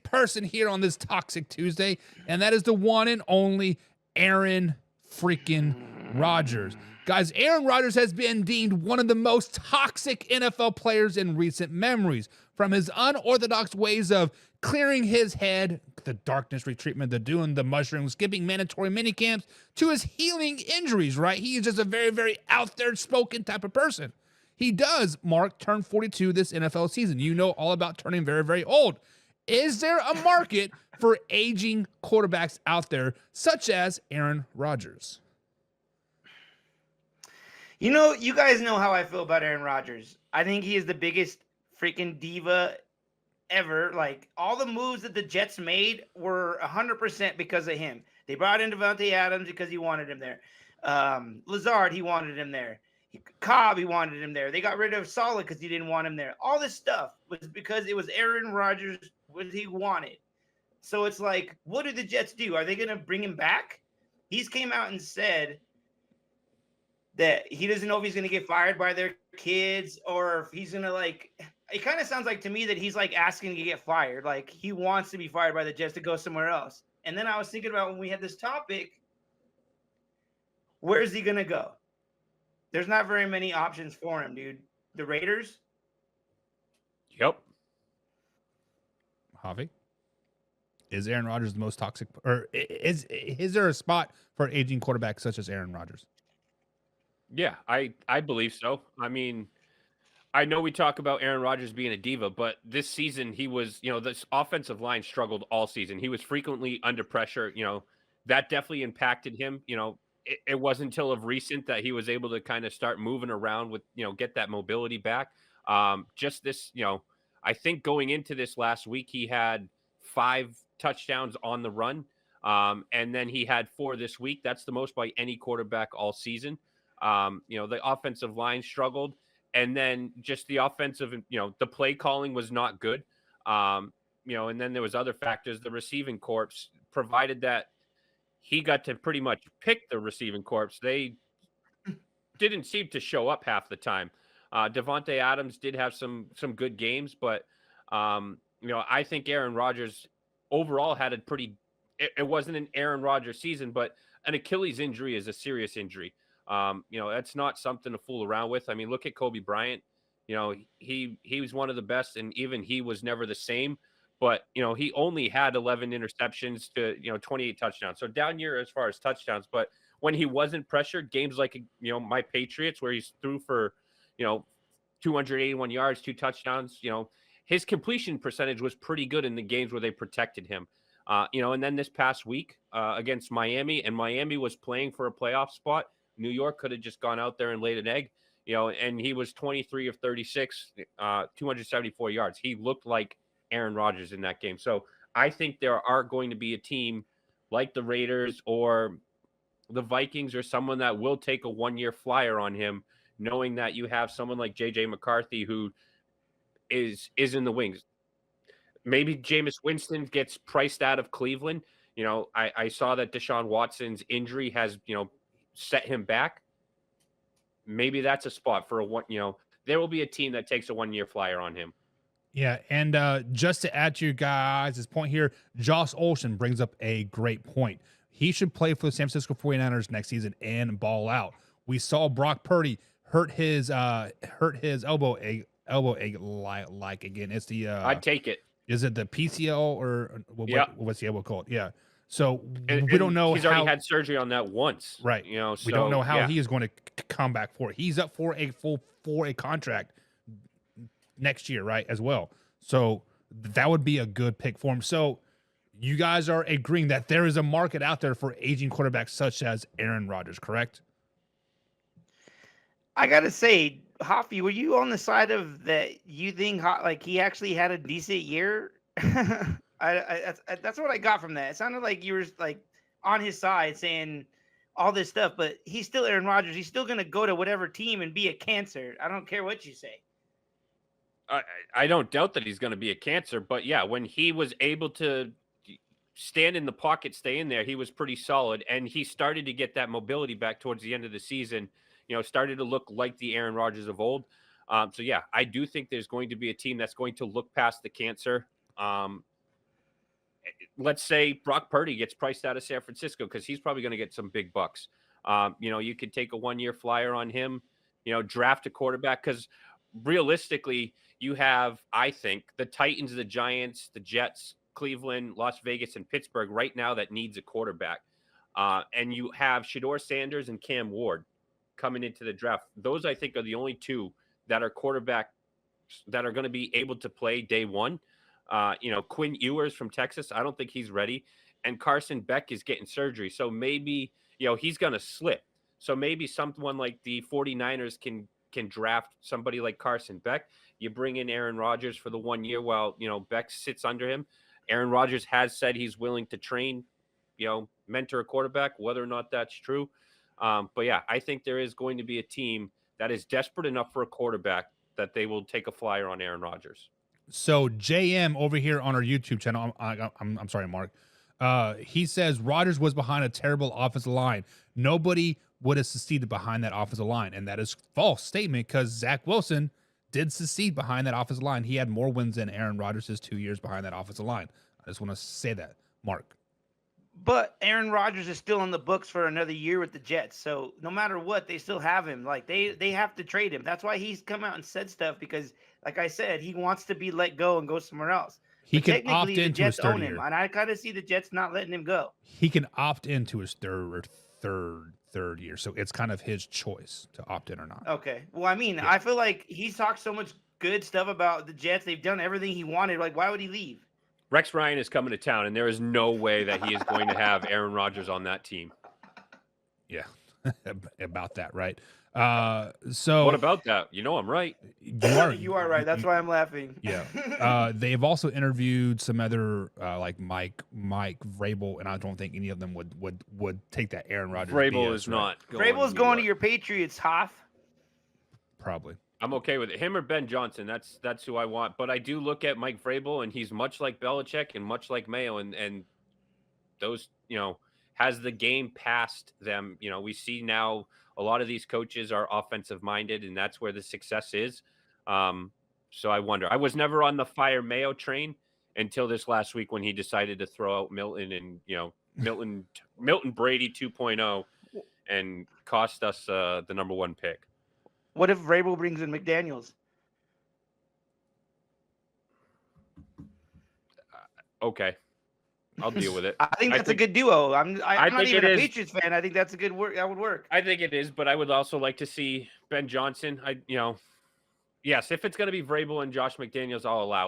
person here on this Toxic Tuesday, and that is the one and only Aaron freaking Rodgers. Guys, Aaron Rodgers has been deemed one of the most toxic NFL players in recent memories. From his unorthodox ways of clearing his head, the darkness retreatment, the doing the mushrooms, skipping mandatory minicamps, to his healing injuries, right? He is just a very, very out there spoken type of person. He does, Mark, turn 42 this NFL season. You know all about turning very, very old. Is there a market for aging quarterbacks out there, such as Aaron Rodgers? You know, you guys know how I feel about Aaron Rodgers. I think he is the biggest freaking diva ever. Like, all the moves that the Jets made were 100% because of him. They brought in Davante Adams because he wanted him there. Lazard, he wanted him there. Cobb, he wanted him there. They got rid of Saleh because he didn't want him there. All this stuff was because it was Aaron Rodgers, what he wanted. So it's like, what do the Jets do? Are they going to bring him back? He's came out and said that he doesn't know if he's going to get fired by their kids or if he's going to, like, it kind of sounds like to me that he's like asking to get fired. Like, he wants to be fired by the Jets to go somewhere else. And then I was thinking about when we had this topic, where's he going to go? There's not very many options for him, dude. The Raiders? Yep. Javi? Is Aaron Rodgers the most toxic, or is there a spot for an aging quarterback such as Aaron Rodgers? Yeah, I believe so. I mean, I know we talk about Aaron Rodgers being a diva, but this season he was, this offensive line struggled all season. He was frequently under pressure. That definitely impacted him. It wasn't until of recent that he was able to kind of start moving around with, get that mobility back. Just this, I think going into this last week, he had 5 touchdowns on the run. And then he had 4 this week. That's the most by any quarterback all season. The offensive line struggled. And then just the offensive, the play calling was not good. And then there was other factors. The receiving corps, provided that he got to pretty much pick the receiving corps, they didn't seem to show up half the time. Davante Adams did have some good games, but I think Aaron Rodgers overall had a pretty. It wasn't an Aaron Rodgers season, but an Achilles injury is a serious injury. That's not something to fool around with. I mean, look at Kobe Bryant. He was one of the best, and even he was never the same. But, he only had 11 interceptions to, 28 touchdowns. So down year as far as touchdowns. But when he wasn't pressured, games like, my Patriots, where he's threw for, 281 yards, 2 touchdowns, his completion percentage was pretty good in the games where they protected him. And then this past week against Miami, and Miami was playing for a playoff spot. New York could have just gone out there and laid an egg, and he was 23 of 36, 274 yards. He looked like Aaron Rodgers in that game. So I think there are going to be a team like the Raiders or the Vikings or someone that will take a 1-year flyer on him, knowing that you have someone like JJ McCarthy who is in the wings. Maybe Jameis Winston gets priced out of Cleveland. I saw that Deshaun Watson's injury has, set him back. Maybe that's a spot for there will be a team that takes a 1-year flyer on him. Yeah, and just to add to your guys' point here, Josh Olsen brings up a great point. He should play for the San Francisco 49ers next season and ball out. We saw Brock Purdy hurt his elbow like again. It's the I'd take it. Is it the PCL or what's the elbow called? Yeah. So we don't know. He's already had surgery on that once, right? So, we don't know how he is going to come back for it. He's up for a contract next year, right, as well. So that would be a good pick for him. So you guys are agreeing that there is a market out there for aging quarterbacks such as Aaron Rodgers, correct? I gotta say, Hoffy, were you on the side of that? You think like he actually had a decent year? That's what I got from that. It sounded like you were like on his side saying all this stuff, but he's still Aaron Rodgers. He's still gonna go to whatever team and be a cancer. I don't care what you say. I don't doubt that he's going to be a cancer, but yeah, when he was able to stand in the pocket, stay in there, he was pretty solid, and he started to get that mobility back towards the end of the season. Started to look like the Aaron Rodgers of old. So yeah, I do think there's going to be a team that's going to look past the cancer. let's say Brock Purdy gets priced out of San Francisco because he's probably going to get some big bucks. You could take a 1-year flyer on him, draft a quarterback because realistically, you have, I think, the Titans, the Giants, the Jets, Cleveland, Las Vegas, and Pittsburgh right now that needs a quarterback. And you have Shedeur Sanders and Cam Ward coming into the draft. Those, I think, are the only two that are quarterbacks that are going to be able to play day one. Quinn Ewers from Texas, I don't think he's ready. And Carson Beck is getting surgery. So maybe, he's going to slip. So maybe someone like the 49ers can draft somebody like Carson Beck. You bring in Aaron Rodgers for the 1 year while, Beck sits under him. Aaron Rodgers has said he's willing to train, mentor a quarterback, whether or not that's true. But yeah, I think there is going to be a team that is desperate enough for a quarterback that they will take a flyer on Aaron Rodgers. So JM over here on our YouTube channel, I'm sorry, Mark. He says Rodgers was behind a terrible offensive line. Nobody would have succeeded behind that offensive line, and that is false statement because Zach Wilson did succeed behind that offensive line. He had more wins than Aaron Rodgers' 2 years behind that offensive line. I just want to say that, Mark. But Aaron Rodgers is still in the books for another year with the Jets. So no matter what, they still have him. Like they have to trade him. That's why he's come out and said stuff because, like I said, he wants to be let go and go somewhere else. He But can technically, opt the into his Jets own third him, year. and I kind of see the Jets not letting him go. He can opt into his third year. So it's kind of his choice to opt in or not. Okay. Well, I mean, I feel like he's talked so much good stuff about the Jets. They've done everything he wanted. Like, why would he leave? Rex Ryan is coming to town, and there is no way that he is going to have Aaron Rodgers on that team. Yeah, about that, right? So what about that? I'm right. You are right. That's why I'm laughing. Yeah. They've also interviewed some other like Mike Vrabel, and I don't think any of them would take that Aaron Rodgers. Vrabel BS, is right? not. Vrabel's going to your Patriots, Hoff. Probably. I'm okay with it. Him or Ben Johnson. That's who I want. But I do look at Mike Vrabel, and he's much like Belichick and much like Mayo, and those, has the game passed them. We see now a lot of these coaches are offensive minded, and that's where the success is. So I wonder. I was never on the fire Mayo train until this last week when he decided to throw out Milton and Milton Brady 2.0 and cost us the number 1 pick. What if Vrabel brings in McDaniels? Okay, I'll deal with it. I think that's a good duo. I'm not even a is. Patriots fan. I think that's a good work. That would work. I think it is, but I would also like to see Ben Johnson. Yes, if it's going to be Vrabel and Josh McDaniels, I'll allow